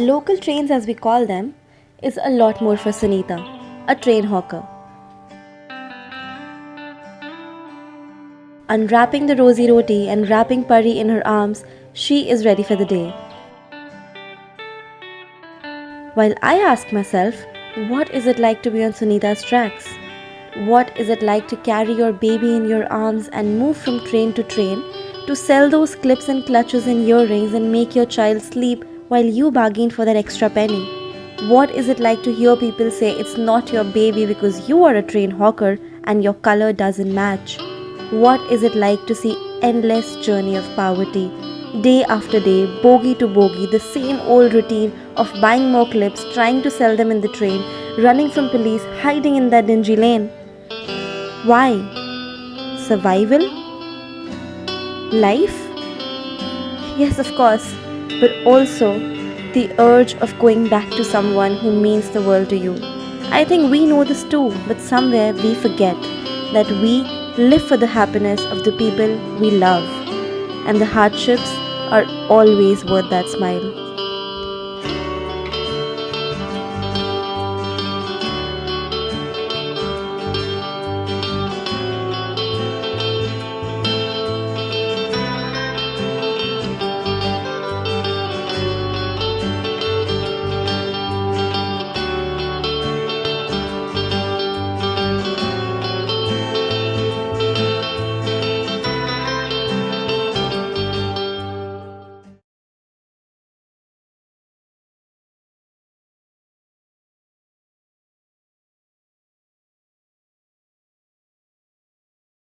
Local trains, as we call them, is a lot more for Sunita, a train hawker. Unwrapping the rosy roti and wrapping Pari in her arms, she is ready for the day. While I ask myself, what is it like to be on Sunita's tracks? What is it like to carry your baby in your arms and move from train to sell those clips and clutches and earrings and make your child sleep while you bargain for that extra penny? What is it like to hear people say it's not your baby because you are a train hawker and your color doesn't match? What is it like to see endless journey of poverty? Day after day, bogie to bogie, the same old routine of buying more clips, trying to sell them in the train, running from police, hiding in that dingy lane. Why? Survival? Life? Yes, of course, but also the urge of going back to someone who means the world to you. I think we know this too, but somewhere we forget that we live for the happiness of the people we love, and the hardships are always worth that smile.